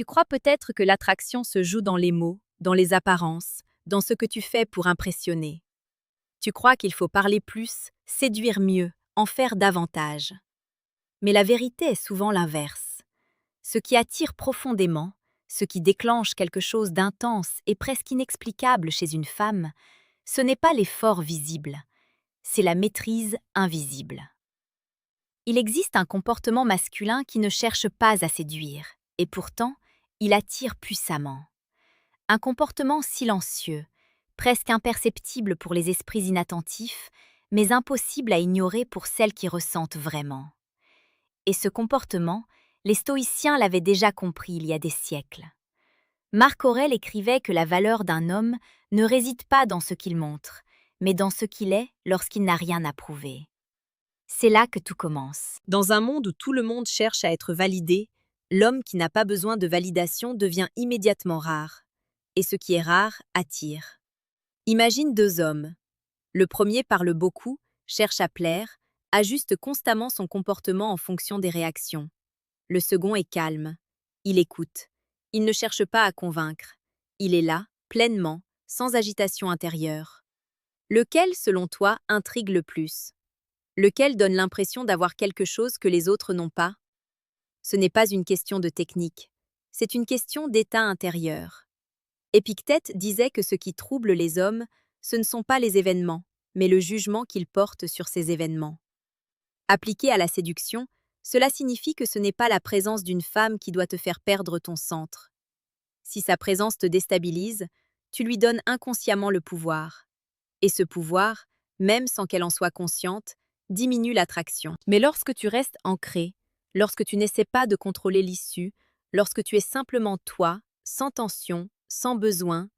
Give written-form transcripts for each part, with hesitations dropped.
Tu crois peut-être que l'attraction se joue dans les mots, dans les apparences, dans ce que tu fais pour impressionner. Tu crois qu'il faut parler plus, séduire mieux, en faire davantage. Mais la vérité est souvent l'inverse. Ce qui attire profondément, ce qui déclenche quelque chose d'intense et presque inexplicable chez une femme, ce n'est pas l'effort visible, c'est la maîtrise invisible. Il existe un comportement masculin qui ne cherche pas à séduire, et pourtant, il attire puissamment. Un comportement silencieux, presque imperceptible pour les esprits inattentifs, mais impossible à ignorer pour celles qui ressentent vraiment. Et ce comportement, les stoïciens l'avaient déjà compris il y a des siècles. Marc Aurèle écrivait que la valeur d'un homme ne réside pas dans ce qu'il montre, mais dans ce qu'il est lorsqu'il n'a rien à prouver. C'est là que tout commence. Dans un monde où tout le monde cherche à être validé, l'homme qui n'a pas besoin de validation devient immédiatement rare. Et ce qui est rare attire. Imagine deux hommes. Le premier parle beaucoup, cherche à plaire, ajuste constamment son comportement en fonction des réactions. Le second est calme. Il écoute. Il ne cherche pas à convaincre. Il est là, pleinement, sans agitation intérieure. Lequel, selon toi, intrigue le plus? Lequel donne l'impression d'avoir quelque chose que les autres n'ont pas? Ce n'est pas une question de technique. C'est une question d'état intérieur. Épictète disait que ce qui trouble les hommes, ce ne sont pas les événements, mais le jugement qu'ils portent sur ces événements. Appliqué à la séduction, cela signifie que ce n'est pas la présence d'une femme qui doit te faire perdre ton centre. Si sa présence te déstabilise, tu lui donnes inconsciemment le pouvoir. Et ce pouvoir, même sans qu'elle en soit consciente, diminue l'attraction. Mais lorsque tu restes ancré, lorsque tu n'essaies pas de contrôler l'issue, lorsque tu es simplement toi, sans tension, sans besoin,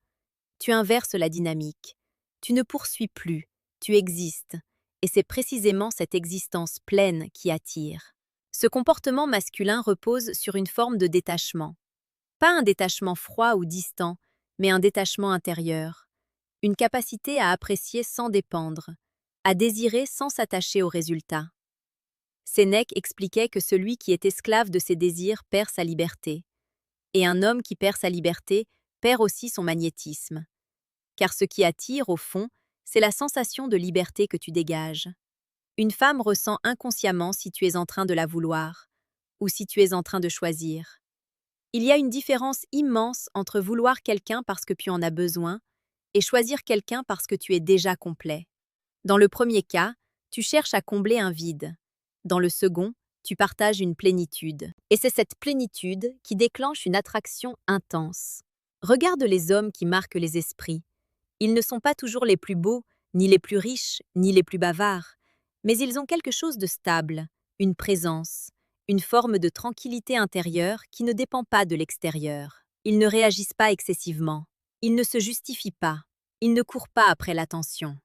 tu inverses la dynamique. Tu ne poursuis plus, tu existes. Et c'est précisément cette existence pleine qui attire. Ce comportement masculin repose sur une forme de détachement. Pas un détachement froid ou distant, mais un détachement intérieur. Une capacité à apprécier sans dépendre, à désirer sans s'attacher aux résultats. Sénèque expliquait que celui qui est esclave de ses désirs perd sa liberté. Et un homme qui perd sa liberté perd aussi son magnétisme. Car ce qui attire, au fond, c'est la sensation de liberté que tu dégages. Une femme ressent inconsciemment si tu es en train de la vouloir, ou si tu es en train de choisir. Il y a une différence immense entre vouloir quelqu'un parce que tu en as besoin et choisir quelqu'un parce que tu es déjà complet. Dans le premier cas, tu cherches à combler un vide. Dans le second, tu partages une plénitude. Et c'est cette plénitude qui déclenche une attraction intense. Regarde les hommes qui marquent les esprits. Ils ne sont pas toujours les plus beaux, ni les plus riches, ni les plus bavards, mais ils ont quelque chose de stable, une présence, une forme de tranquillité intérieure qui ne dépend pas de l'extérieur. Ils ne réagissent pas excessivement, ils ne se justifient pas, ils ne courent pas après l'attention.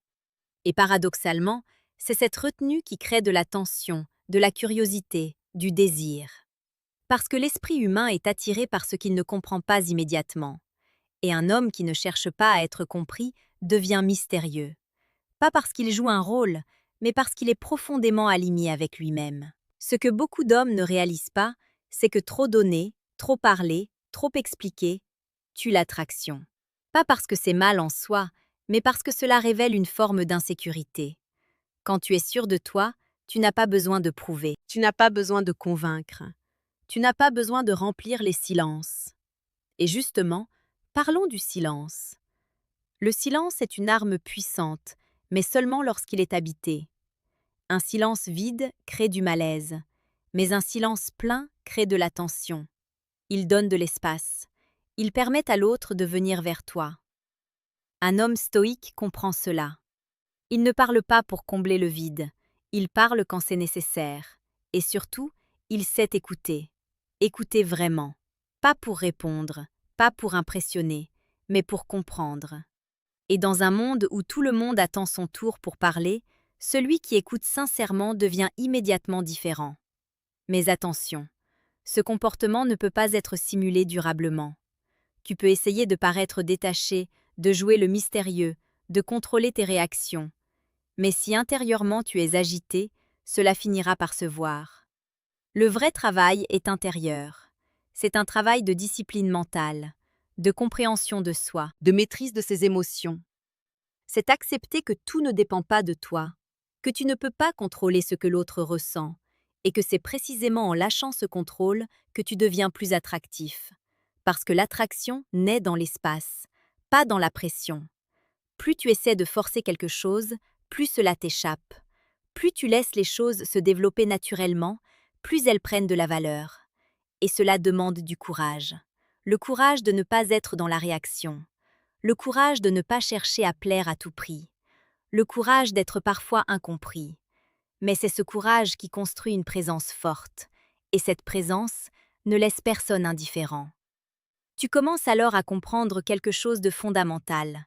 Et paradoxalement, c'est cette retenue qui crée de la tension, de la curiosité, du désir. Parce que l'esprit humain est attiré par ce qu'il ne comprend pas immédiatement. Et un homme qui ne cherche pas à être compris devient mystérieux. Pas parce qu'il joue un rôle, mais parce qu'il est profondément aligné avec lui-même. Ce que beaucoup d'hommes ne réalisent pas, c'est que trop donner, trop parler, trop expliquer, tue l'attraction. Pas parce que c'est mal en soi, mais parce que cela révèle une forme d'insécurité. Quand tu es sûr de toi, tu n'as pas besoin de prouver, tu n'as pas besoin de convaincre, tu n'as pas besoin de remplir les silences. Et justement, parlons du silence. Le silence est une arme puissante, mais seulement lorsqu'il est habité. Un silence vide crée du malaise, mais un silence plein crée de la tension. Il donne de l'espace. Il permet à l'autre de venir vers toi. Un homme stoïque comprend cela. Il ne parle pas pour combler le vide, il parle quand c'est nécessaire. Et surtout, il sait écouter. Écouter vraiment. Pas pour répondre, pas pour impressionner, mais pour comprendre. Et dans un monde où tout le monde attend son tour pour parler, celui qui écoute sincèrement devient immédiatement différent. Mais attention, ce comportement ne peut pas être simulé durablement. Tu peux essayer de paraître détaché, de jouer le mystérieux, de contrôler tes réactions. Mais si intérieurement tu es agité, cela finira par se voir. Le vrai travail est intérieur. C'est un travail de discipline mentale, de compréhension de soi, de maîtrise de ses émotions. c'est accepter que tout ne dépend pas de toi, que tu ne peux pas contrôler ce que l'autre ressent, et que c'est précisément en lâchant ce contrôle que tu deviens plus attractif. Parce que l'attraction naît dans l'espace, pas dans la pression. Plus tu essaies de forcer quelque chose, plus cela t'échappe. Plus tu laisses les choses se développer naturellement, plus elles prennent de la valeur. Et cela demande du courage. Le courage de ne pas être dans la réaction. Le courage de ne pas chercher à plaire à tout prix. Le courage d'être parfois incompris. Mais c'est ce courage qui construit une présence forte. Et cette présence ne laisse personne indifférent. Tu commences alors à comprendre quelque chose de fondamental.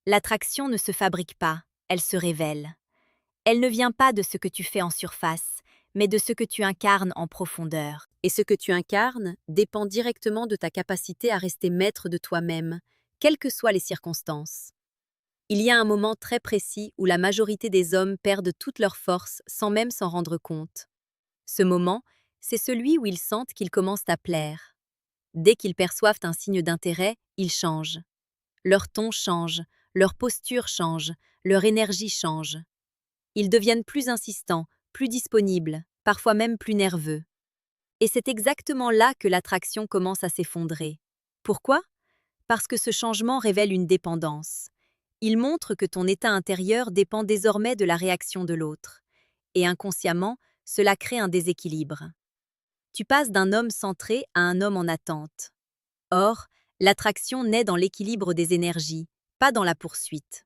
L'attraction ne se fabrique pas, elle se révèle. Elle ne vient pas de ce que tu fais en surface, mais de ce que tu incarnes en profondeur. Et ce que tu incarnes dépend directement de ta capacité à rester maître de toi-même, quelles que soient les circonstances. Il y a un moment très précis où la majorité des hommes perdent toute leur force sans même s'en rendre compte. Ce moment, c'est celui où ils sentent qu'ils commencent à plaire. Dès qu'ils perçoivent un signe d'intérêt, ils changent. Leur ton change, leur posture change, leur énergie change. Ils deviennent plus insistants, plus disponibles, parfois même plus nerveux. Et c'est exactement là que l'attraction commence à s'effondrer. Pourquoi? Parce que ce changement révèle une dépendance. Il montre que ton état intérieur dépend désormais de la réaction de l'autre. Et inconsciemment, cela crée un déséquilibre. Tu passes d'un homme centré à un homme en attente. Or, l'attraction naît dans l'équilibre des énergies, pas dans la poursuite.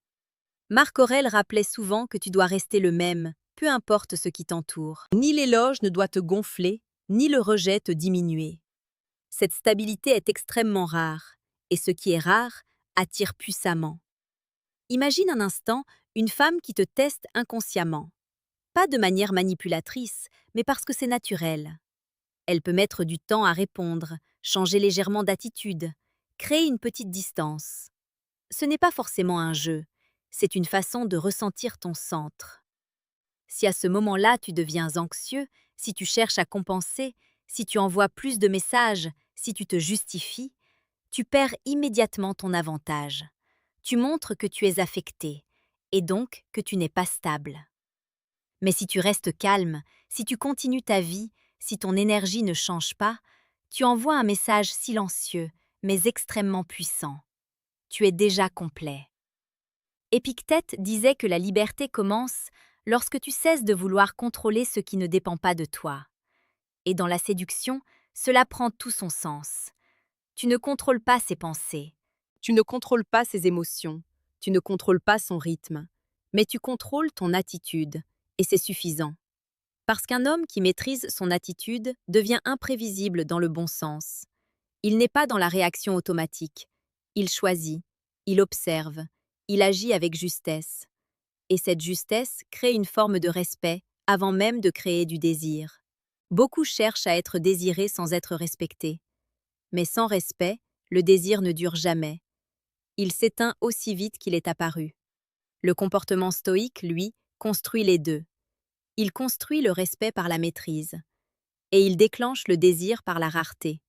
Marc Aurèle rappelait souvent que tu dois rester le même, peu importe ce qui t'entoure. Ni l'éloge ne doit te gonfler, ni le rejet te diminuer. Cette stabilité est extrêmement rare, et ce qui est rare attire puissamment. Imagine un instant une femme qui te teste inconsciemment. Pas de manière manipulatrice, mais parce que c'est naturel. Elle peut mettre du temps à répondre, changer légèrement d'attitude, créer une petite distance. Ce n'est pas forcément un jeu, c'est une façon de ressentir ton centre. Si à ce moment-là tu deviens anxieux, si tu cherches à compenser, si tu envoies plus de messages, si tu te justifies, tu perds immédiatement ton avantage. Tu montres que tu es affecté, et donc que tu n'es pas stable. Mais si tu restes calme, si tu continues ta vie, si ton énergie ne change pas, tu envoies un message silencieux, mais extrêmement puissant. Tu es déjà complet. Épictète disait que la liberté commence lorsque tu cesses de vouloir contrôler ce qui ne dépend pas de toi. Et dans la séduction, cela prend tout son sens. Tu ne contrôles pas ses pensées. Tu ne contrôles pas ses émotions, tu ne contrôles pas son rythme, mais tu contrôles ton attitude, et c'est suffisant. Parce qu'un homme qui maîtrise son attitude devient imprévisible dans le bon sens. Il n'est pas dans la réaction automatique. Il choisit, il observe, il agit avec justesse. Et cette justesse crée une forme de respect avant même de créer du désir. Beaucoup cherchent à être désirés sans être respectés. Mais sans respect, le désir ne dure jamais. Il s'éteint aussi vite qu'il est apparu. Le comportement stoïque, lui, construit les deux. Il construit le respect par la maîtrise. Et il déclenche le désir par la rareté.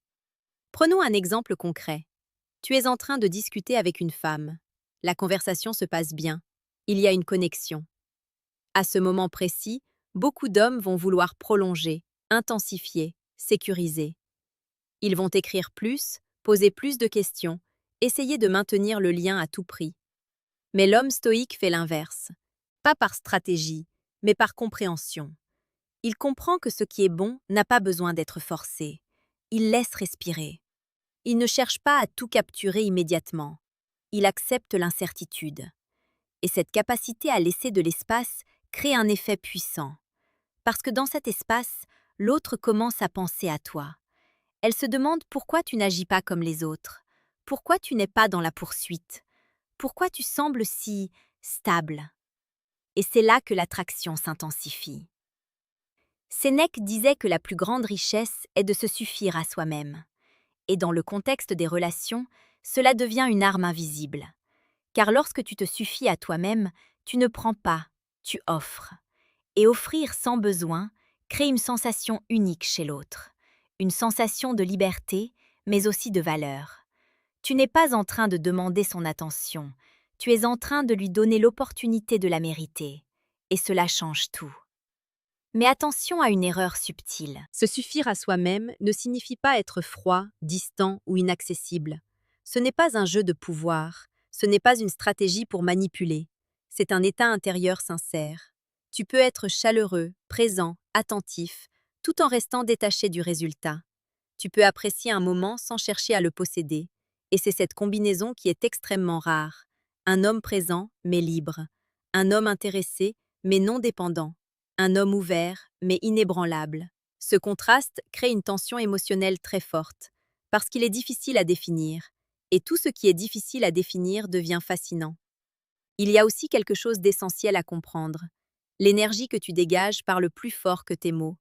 Prenons un exemple concret. Tu es en train de discuter avec une femme. La conversation se passe bien. Il y a une connexion. À ce moment précis, beaucoup d'hommes vont vouloir prolonger, intensifier, sécuriser. Ils vont écrire plus, poser plus de questions, essayer de maintenir le lien à tout prix. Mais l'homme stoïque fait l'inverse. Pas par stratégie, mais par compréhension. Il comprend que ce qui est bon n'a pas besoin d'être forcé. Il laisse respirer. Il ne cherche pas à tout capturer immédiatement. Il accepte l'incertitude. Et cette capacité à laisser de l'espace crée un effet puissant. Parce que dans cet espace, l'autre commence à penser à toi. Elle se demande pourquoi tu n'agis pas comme les autres, pourquoi tu n'es pas dans la poursuite, pourquoi tu sembles si stable. Et c'est là que l'attraction s'intensifie. Sénèque disait que la plus grande richesse est de se suffire à soi-même. Et dans le contexte des relations, cela devient une arme invisible. Car lorsque tu te suffis à toi-même, tu ne prends pas, tu offres. Et offrir sans besoin crée une sensation unique chez l'autre. une sensation de liberté, mais aussi de valeur. Tu n'es pas en train de demander son attention, tu es en train de lui donner l'opportunité de la mériter. Et cela change tout. Mais attention à une erreur subtile. Se suffire à soi-même ne signifie pas être froid, distant ou inaccessible. Ce n'est pas un jeu de pouvoir, ce n'est pas une stratégie pour manipuler. C'est un état intérieur sincère. Tu peux être chaleureux, présent, attentif, tout en restant détaché du résultat. Tu peux apprécier un moment sans chercher à le posséder. Et c'est cette combinaison qui est extrêmement rare. Un homme présent, mais libre. Un homme intéressé, mais non dépendant. Un homme ouvert, mais inébranlable. Ce contraste crée une tension émotionnelle très forte, parce qu'il est difficile à définir. Et tout ce qui est difficile à définir devient fascinant. Il y a aussi quelque chose d'essentiel à comprendre. L'énergie que tu dégages parle plus fort que tes mots.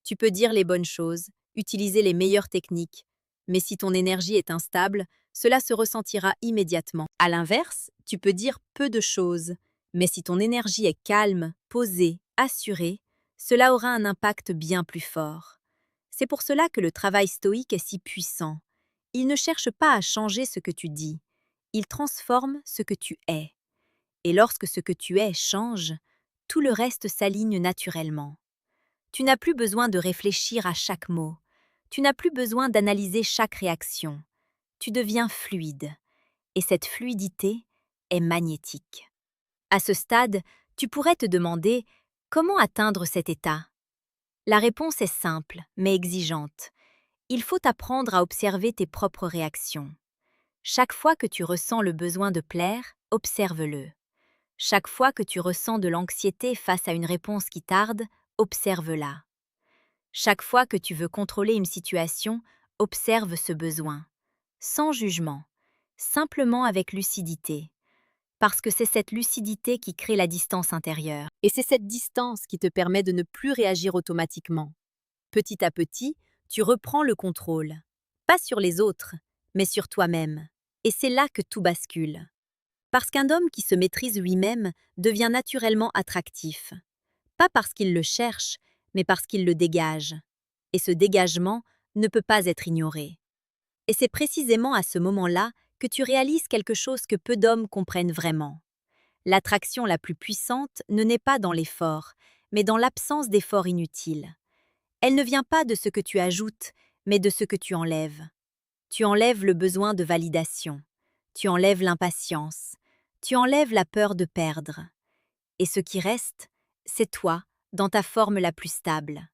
Tu peux dire les bonnes choses, utiliser les meilleures techniques, mais si ton énergie est instable, cela se ressentira immédiatement. À l'inverse, tu peux dire peu de choses, mais si ton énergie est calme, posée, assurée, cela aura un impact bien plus fort. C'est pour cela que le travail stoïque est si puissant. Il ne cherche pas à changer ce que tu dis, il transforme ce que tu es. Et lorsque ce que tu es change, tout le reste s'aligne naturellement. Tu n'as plus besoin de réfléchir à chaque mot. Tu n'as plus besoin d'analyser chaque réaction. Tu deviens fluide. Et cette fluidité est magnétique. À ce stade, tu pourrais te demander comment atteindre cet état. La réponse est simple, mais exigeante. Il faut apprendre à observer tes propres réactions. Chaque fois que tu ressens le besoin de plaire, observe-le. Chaque fois que tu ressens de l'anxiété face à une réponse qui tarde, observe-la. Chaque fois que tu veux contrôler une situation, observe ce besoin, sans jugement, simplement avec lucidité, parce que c'est cette lucidité qui crée la distance intérieure. Et c'est cette distance qui te permet de ne plus réagir automatiquement. Petit à petit, tu reprends le contrôle, pas sur les autres, mais sur toi-même. Et c'est là que tout bascule. Parce qu'un homme qui se maîtrise lui-même devient naturellement attractif. Pas parce qu'il le cherche, mais parce qu'il le dégage. Et ce dégagement ne peut pas être ignoré. Et c'est précisément à ce moment-là que tu réalises quelque chose que peu d'hommes comprennent vraiment. L'attraction la plus puissante ne naît pas dans l'effort, mais dans l'absence d'effort inutile. Elle ne vient pas de ce que tu ajoutes, mais de ce que tu enlèves. Tu enlèves le besoin de validation. Tu enlèves l'impatience. Tu enlèves la peur de perdre. Et ce qui reste, c'est toi, dans ta forme la plus stable.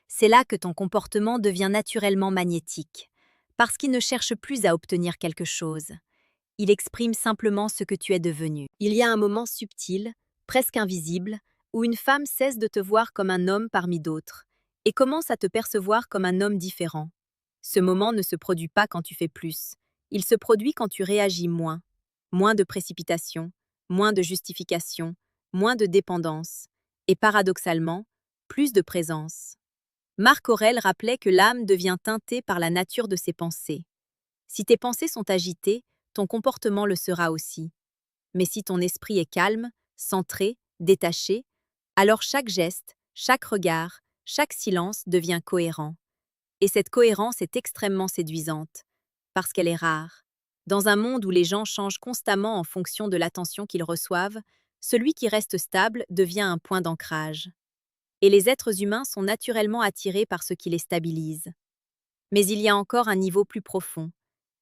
C'est là que ton comportement devient naturellement magnétique, parce qu'il ne cherche plus à obtenir quelque chose. Il exprime simplement ce que tu es devenu. Il y a un moment subtil, presque invisible, où une femme cesse de te voir comme un homme parmi d'autres, et commence à te percevoir comme un homme différent. Ce moment ne se produit pas quand tu fais plus, il se produit quand tu réagis moins. Moins de précipitation, moins de justification, moins de dépendance, et paradoxalement, plus de présence. Marc Aurèle rappelait que l'âme devient teintée par la nature de ses pensées. Si tes pensées sont agitées, ton comportement le sera aussi. Mais si ton esprit est calme, centré, détaché, alors chaque geste, chaque regard, chaque silence devient cohérent. Et cette cohérence est extrêmement séduisante, parce qu'elle est rare. Dans un monde où les gens changent constamment en fonction de l'attention qu'ils reçoivent, celui qui reste stable devient un point d'ancrage. Et les êtres humains sont naturellement attirés par ce qui les stabilise. Mais il y a encore un niveau plus profond.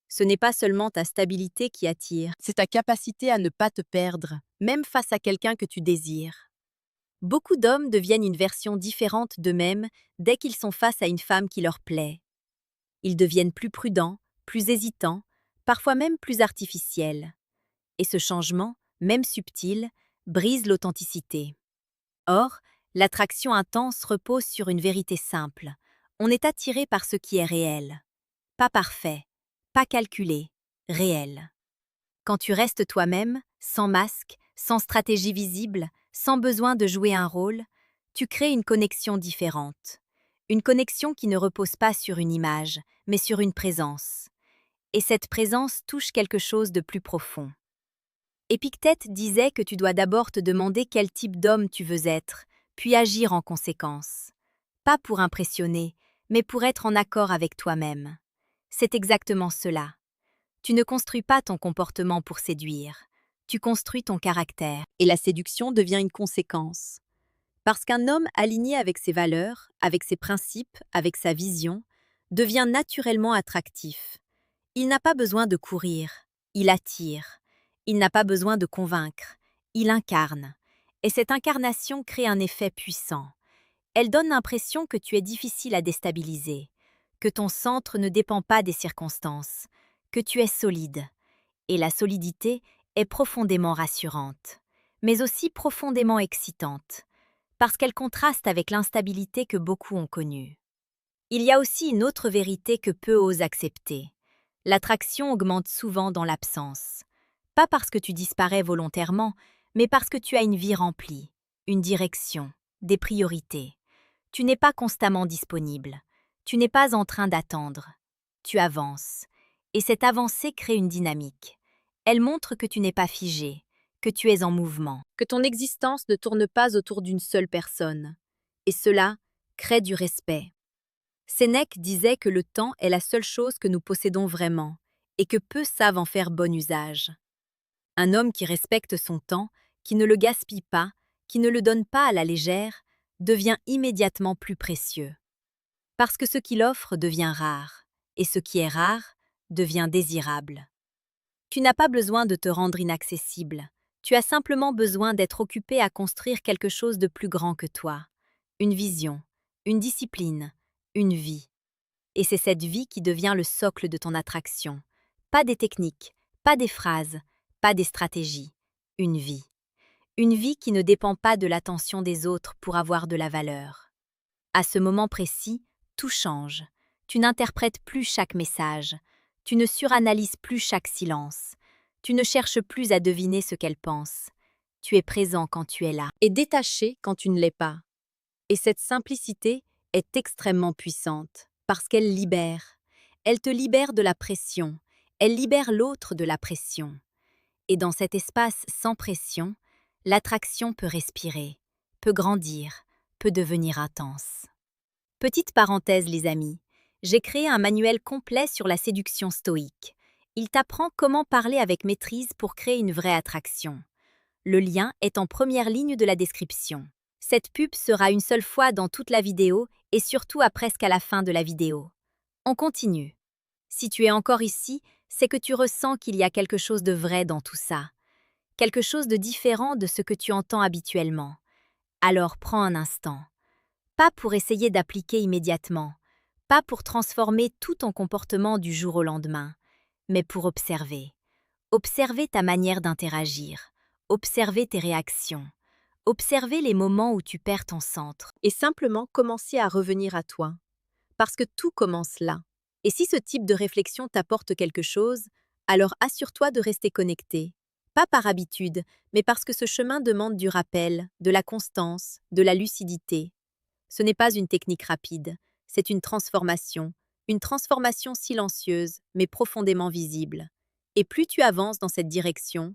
Ce n'est pas seulement ta stabilité qui attire, c'est ta capacité à ne pas te perdre, même face à quelqu'un que tu désires. Beaucoup d'hommes deviennent une version différente d'eux-mêmes dès qu'ils sont face à une femme qui leur plaît. Ils deviennent plus prudents, plus hésitants, parfois même plus artificiels. Et ce changement, même subtil, brise l'authenticité. Or, l'attraction intense repose sur une vérité simple. On est attiré par ce qui est réel. Pas parfait, pas calculé, réel. Quand tu restes toi-même, sans masque, sans stratégie visible, sans besoin de jouer un rôle, tu crées une connexion différente. Une connexion qui ne repose pas sur une image, mais sur une présence. Et cette présence touche quelque chose de plus profond. Épictète disait que tu dois d'abord te demander quel type d'homme tu veux être, puis agir en conséquence. Pas pour impressionner, mais pour être en accord avec toi-même. C'est exactement cela. Tu ne construis pas ton comportement pour séduire, tu construis ton caractère. Et la séduction devient une conséquence. Parce qu'un homme aligné avec ses valeurs, avec ses principes, avec sa vision, devient naturellement attractif. Il n'a pas besoin de courir, il attire. Il n'a pas besoin de convaincre, il incarne. Et cette incarnation crée un effet puissant. Elle donne l'impression que tu es difficile à déstabiliser, que ton centre ne dépend pas des circonstances, que tu es solide. Et la solidité est profondément rassurante, mais aussi profondément excitante, parce qu'elle contraste avec l'instabilité que beaucoup ont connue. Il y a aussi une autre vérité que peu osent accepter. L'attraction augmente souvent dans l'absence. Pas parce que tu disparais volontairement, mais parce que tu as une vie remplie, une direction, des priorités. Tu n'es pas constamment disponible. Tu n'es pas en train d'attendre. Tu avances. Et cette avancée crée une dynamique. Elle montre que tu n'es pas figé, que tu es en mouvement, que ton existence ne tourne pas autour d'une seule personne. Et cela crée du respect. Sénèque disait que le temps est la seule chose que nous possédons vraiment, et que peu savent en faire bon usage. Un homme qui respecte son temps, qui ne le gaspille pas, qui ne le donne pas à la légère, devient immédiatement plus précieux. Parce que ce qu'il offre devient rare, et ce qui est rare devient désirable. Tu n'as pas besoin de te rendre inaccessible, tu as simplement besoin d'être occupé à construire quelque chose de plus grand que toi. Une vision, une discipline, une vie. Et c'est cette vie qui devient le socle de ton attraction. Pas des techniques, pas des phrases, pas des stratégies. Une vie. Une vie qui ne dépend pas de l'attention des autres pour avoir de la valeur. À ce moment précis, tout change. Tu n'interprètes plus chaque message. Tu ne suranalyses plus chaque silence. Tu ne cherches plus à deviner ce qu'elle pense. Tu es présent quand tu es là. Et détaché quand tu ne l'es pas. Et cette simplicité est extrêmement puissante, parce qu'elle libère. Elle te libère de la pression. Elle libère l'autre de la pression. Et dans cet espace sans pression, l'attraction peut respirer, peut grandir, peut devenir intense. Petite parenthèse les amis, j'ai créé un manuel complet sur la séduction stoïque. Il t'apprend comment parler avec maîtrise pour créer une vraie attraction. Le lien est en première ligne de la description. Cette pub sera une seule fois dans toute la vidéo et surtout à presque à la fin de la vidéo. On continue. Si tu es encore ici, c'est que tu ressens qu'il y a quelque chose de vrai dans tout ça. Quelque chose de différent de ce que tu entends habituellement. Alors prends un instant. Pas pour essayer d'appliquer immédiatement, pas pour transformer tout ton comportement du jour au lendemain, mais pour observer. Observer ta manière d'interagir, observer tes réactions, observer les moments où tu perds ton centre et simplement commencer à revenir à toi. Parce que tout commence là. Et si ce type de réflexion t'apporte quelque chose, alors assure-toi de rester connecté. Pas par habitude, mais parce que ce chemin demande du rappel, de la constance, de la lucidité. Ce n'est pas une technique rapide, c'est une transformation silencieuse, mais profondément visible. Et plus tu avances dans cette direction,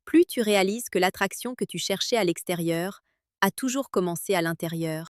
plus tu réalises que l'attraction que tu cherchais à l'extérieur a toujours commencé à l'intérieur.